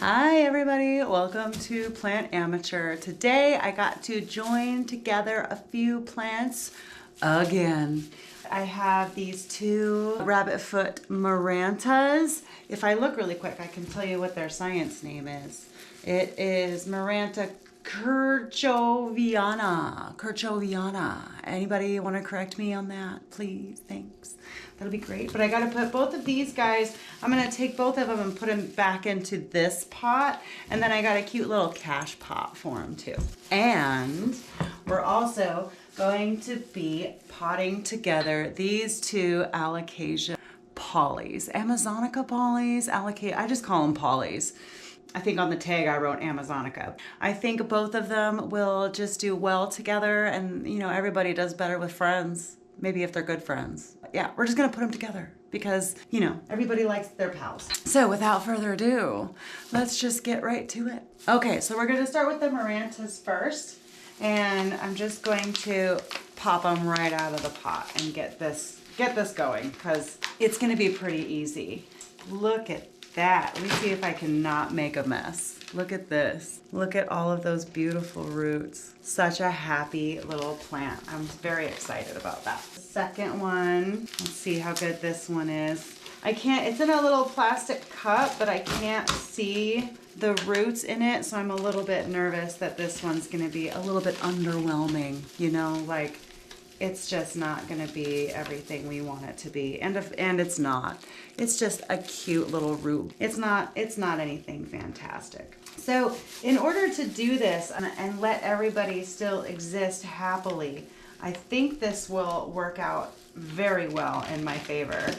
Hi everybody, welcome to Plant Amateur. Today I got to join together a few plants again. I have these two rabbit foot Marantas. If I look really quick, I can tell you what their science name is. It is Maranta Kirchoviana. Anybody want to correct me on that, please? Thanks. That'll be great. But I got to put both of these guys, I'm going to take both of them and put them back into this pot. And then I got a cute little cash pot for them too. And we're also going to be potting together these two Alocasia polys. Amazonica polys, I just call them polys. I think on the tag I wrote Amazonica. I think both of them will just do well together, and you know, everybody does better with friends. Maybe if they're good friends. Yeah, we're just gonna put them together because, you know, everybody likes their pals. So without further ado, let's just get right to it. Okay, so we're gonna start with the Marantas first, and I'm just going to pop them right out of the pot and get this going because it's gonna be pretty easy. Look at that. Let me see if I can not make a mess. Look at this. Look at all of those beautiful roots. Such a happy little plant. I'm very excited about that. The second one, let's see how good this one is. It's in a little plastic cup, but I can't see the roots in it, so I'm a little bit nervous that this one's gonna be a little bit underwhelming, you know, like it's just not gonna be everything we want it to be. And it's not. It's just a cute little root. It's not anything fantastic. So in order to do this and let everybody still exist happily, I think this will work out very well in my favor.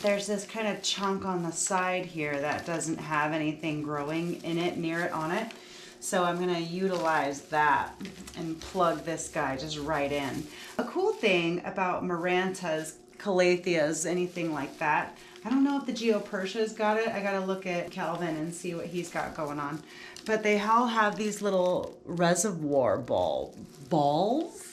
There's this kind of chunk on the side here that doesn't have anything growing in it, near it, on it. So I'm gonna utilize that and plug this guy just right in. A cool thing about Marantas, Calathias, anything like that, I don't know if the Geopersia's got it. I gotta look at Calvin and see what he's got going on. But they all have these little reservoir bulbs?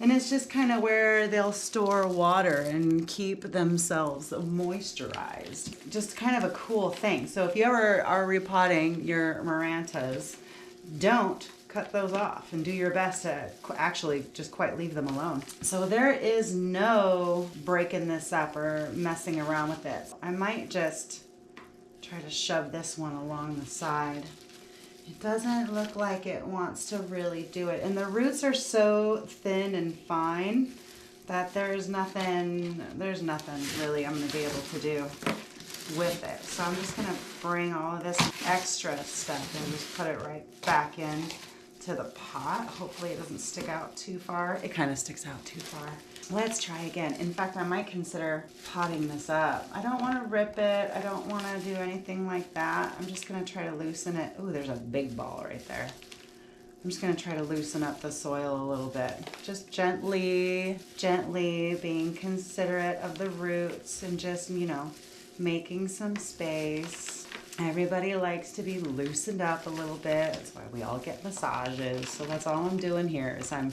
And it's just kind of where they'll store water and keep themselves moisturized. Just kind of a cool thing. So if you ever are repotting your Marantas, don't cut those off and do your best to actually just quite leave them alone. So there is no breaking this up or messing around with it. I might just try to shove this one along the side. It doesn't look like it wants to really do it. And the roots are so thin and fine that there's nothing really I'm gonna be able to do with it. So I'm just gonna bring all of this extra stuff and just put it right back in to the pot. Hopefully it doesn't stick out too far. It kind of sticks out too far. Let's try again. In fact, I might consider potting this up. I don't want to rip it. I don't want to do anything like that. I'm just going to try to loosen it. Ooh, there's a big ball right there. I'm just going to try to loosen up the soil a little bit. Just gently being considerate of the roots and just, you know, making some space. Everybody likes to be loosened up a little bit. That's why we all get massages. So that's all I'm doing here is I'm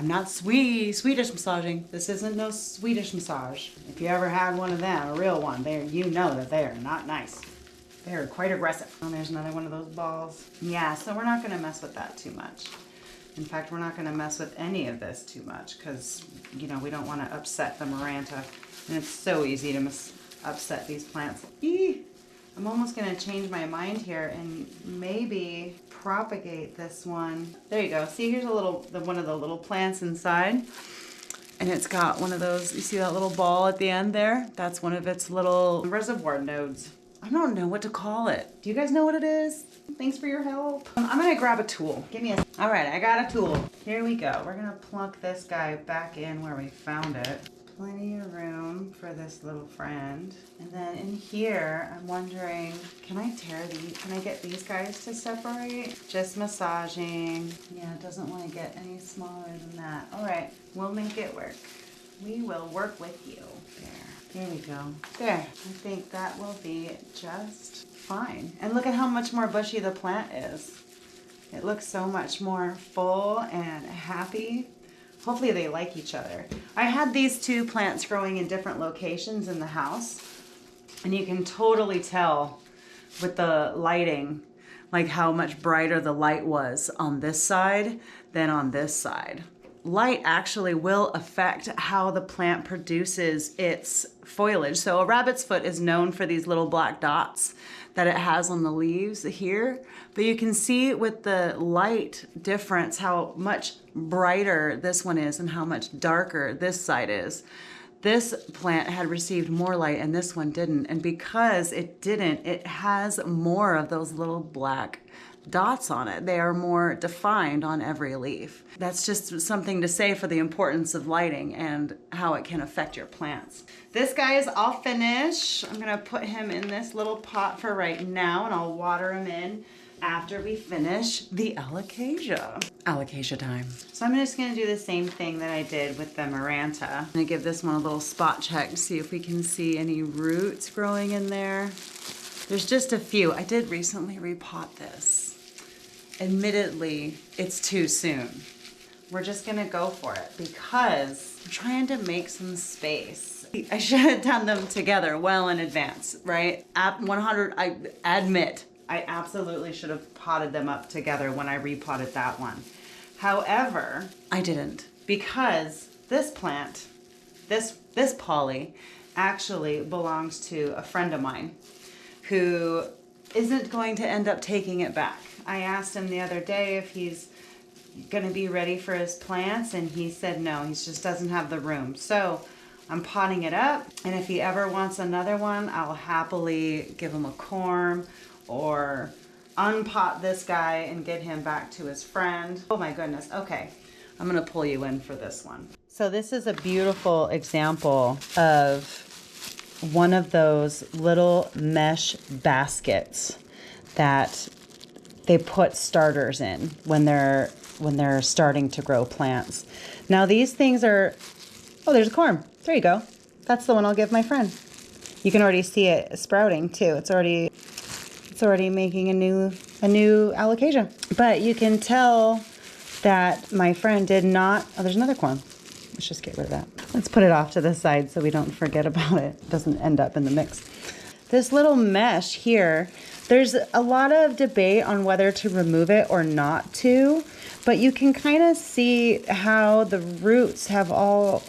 not Swedish massaging. This isn't no Swedish massage. If you ever had one of them, a real one, you know that they are not nice. They are quite aggressive. Oh, there's another one of those balls. Yeah, so we're not gonna mess with that too much. In fact, we're not gonna mess with any of this too much because, you know, we don't wanna upset the Maranta. And it's so easy to upset these plants. I'm almost gonna change my mind here and maybe propagate this one. There you go. See, here's one of the little plants inside. And it's got one of those, you see that little ball at the end there? That's one of its little reservoir nodes. I don't know what to call it. Do you guys know what it is? Thanks for your help. I'm gonna grab a tool. All right, I got a tool. Here we go. We're gonna plunk this guy back in where we found it. Plenty of room for this little friend. And then in here, I'm wondering, can I get these guys to separate? Just massaging. Yeah, it doesn't want to get any smaller than that. All right, we'll make it work. We will work with you. There we go. There, I think that will be just fine. And look at how much more bushy the plant is. It looks so much more full and happy. Hopefully they like each other. I had these two plants growing in different locations in the house, and you can totally tell with the lighting, like how much brighter the light was on this side than on this side. Light actually will affect how the plant produces its foliage. So a rabbit's foot is known for these little black dots that it has on the leaves here. But you can see with the light difference how much brighter this one is and how much darker this side is. This plant had received more light and this one didn't. And because it didn't, it has more of those little black dots on it. They are more defined on every leaf. That's just something to say for the importance of lighting and how it can affect your plants. This guy is all finished. I'm gonna put him in this little pot for right now and I'll water him in after we finish the alocasia. Alocasia time. So I'm just gonna do the same thing that I did with the Maranta. I'm gonna give this one a little spot check to see if we can see any roots growing in there. There's just a few. I did recently repot this. Admittedly, it's too soon. We're just gonna go for it because I'm trying to make some space. I should have done them together well in advance, right? At 100, I admit, I absolutely should have potted them up together when I repotted that one. However, I didn't because this plant, this poly, actually belongs to a friend of mine who isn't going to end up taking it back. I asked him the other day if he's gonna be ready for his plants and he said no, he just doesn't have the room. So I'm potting it up and if he ever wants another one, I'll happily give him a corm or unpot this guy and get him back to his friend. Oh my goodness, okay. I'm gonna pull you in for this one. So this is a beautiful example of one of those little mesh baskets that they put starters in when they're starting to grow plants. Now these things are, oh, there's a corm. There you go. That's the one I'll give my friend. You can already see it sprouting too. It's already making a new alocasia. But you can tell that my friend did not, oh, there's another corm. Let's just get rid of that. Let's put it off to the side so we don't forget about it. It doesn't end up in the mix. This little mesh here, there's a lot of debate on whether to remove it or not to, but you can kind of see how the roots have all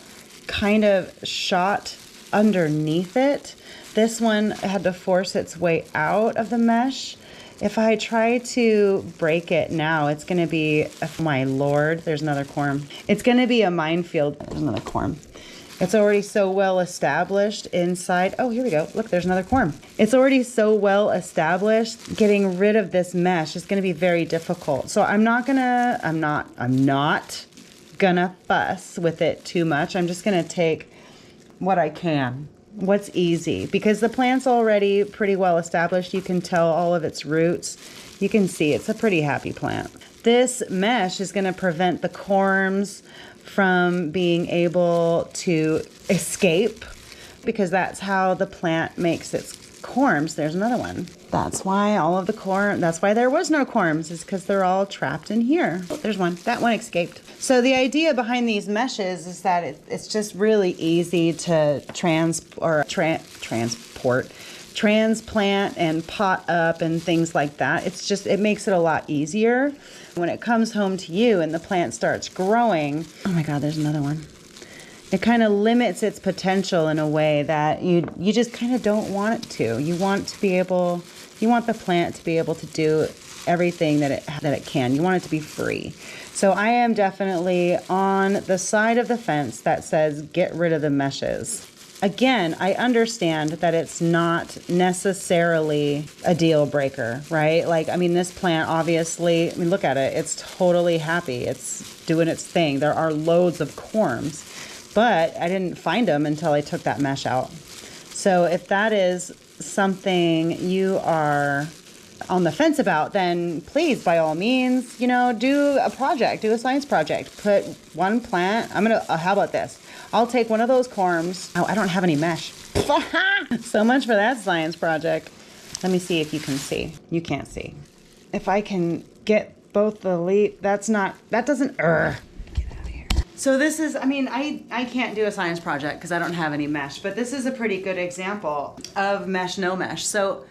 kind of shot underneath it. This one had to force its way out of the mesh. If I try to break it now, it's gonna be, oh my Lord, there's another corm. It's gonna be a minefield. There's another corm. It's already so well established inside. Oh, here we go. Look, there's another corm. It's already so well established. Getting rid of this mesh is going to be very difficult. So I'm not gonna fuss with it too much. I'm just gonna take what I can, what's easy, because the plant's already pretty well established. You can tell all of its roots. You can see it's a pretty happy plant. This mesh is gonna prevent the corms from being able to escape because that's how the plant makes its corms. There's another one. That's why all of the that's why there was no corms, is because they're all trapped in here. Oh, there's one. That one escaped. So the idea behind these meshes is that it's just really easy to transplant and pot up and things like that. It makes it a lot easier. When it comes home to you and the plant starts growing, oh my God, there's another one. It kind of limits its potential in a way that you just kind of don't want it to. You want the plant to be able to do everything that it can. You want it to be free. So I am definitely on the side of the fence that says get rid of the meshes. Again, I understand that it's not necessarily a deal breaker, right? Like, I mean, this plant obviously, I mean, look at it. It's totally happy. It's doing its thing. There are loads of corms, but I didn't find them until I took that mesh out. So if that is something you are on the fence about, then please, by all means, do a science project. Put one plant. How about this? I'll take one of those corms. Oh, I don't have any mesh. So much for that science project. Let me see if you can see. You can't see. If I can get both the leaf, that doesn't, get out of here. So this is, I can't do a science project because I don't have any mesh, but this is a pretty good example of mesh, no mesh. So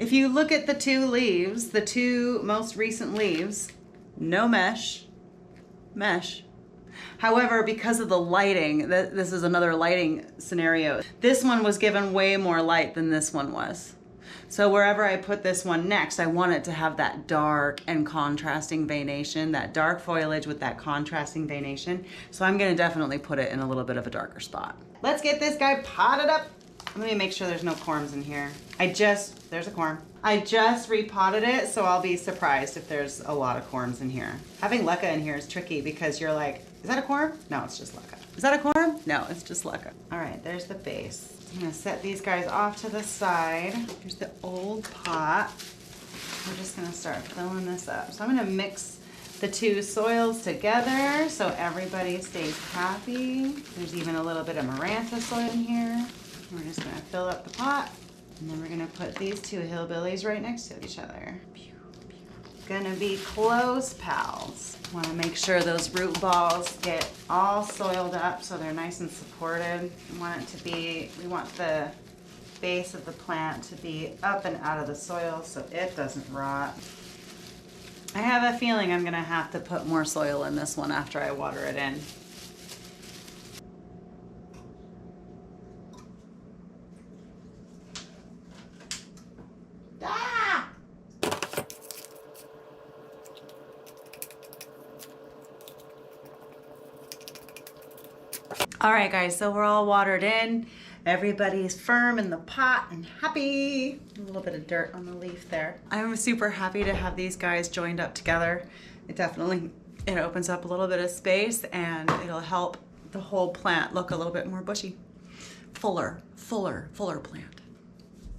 If you look at the two leaves, the two most recent leaves, no mesh. However, because of the lighting, this is another lighting scenario. This one was given way more light than this one was. So wherever I put this one next, I want it to have that dark and contrasting veination, that dark foliage with that contrasting veination. So I'm gonna definitely put it in a little bit of a darker spot. Let's get this guy potted up. Let me make sure there's no corms in here. There's a corm. I just repotted it, so I'll be surprised if there's a lot of corms in here. Having leca in here is tricky because you're like, is that a corm? No, it's just leca. Is that a corm? No, it's just leca. All right, there's the base. I'm gonna set these guys off to the side. Here's the old pot. We're just gonna start filling this up. So I'm gonna mix the two soils together so everybody stays happy. There's even a little bit of Maranta soil in here. We're just gonna fill up the pot. And then we're gonna put these two hillbillies right next to each other. Gonna be close pals. Wanna make sure those root balls get all soiled up so they're nice and supported. We want the base of the plant to be up and out of the soil so it doesn't rot. I have a feeling I'm gonna have to put more soil in this one after I water it in. All right, guys, so we're all watered in. Everybody's firm in the pot and happy. A little bit of dirt on the leaf there. I'm super happy to have these guys joined up together. It opens up a little bit of space and it'll help the whole plant look a little bit more bushy. Fuller plant.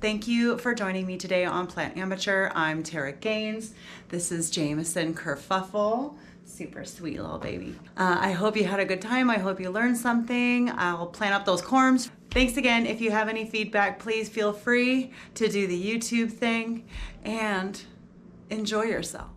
Thank you for joining me today on Plant Amateur. I'm Tara Gaines. This is Jameson Kerfuffle. Super sweet little baby. I hope you had a good time. I hope you learned something. I'll plant up those corms. Thanks again. If you have any feedback, please feel free to do the YouTube thing and enjoy yourself.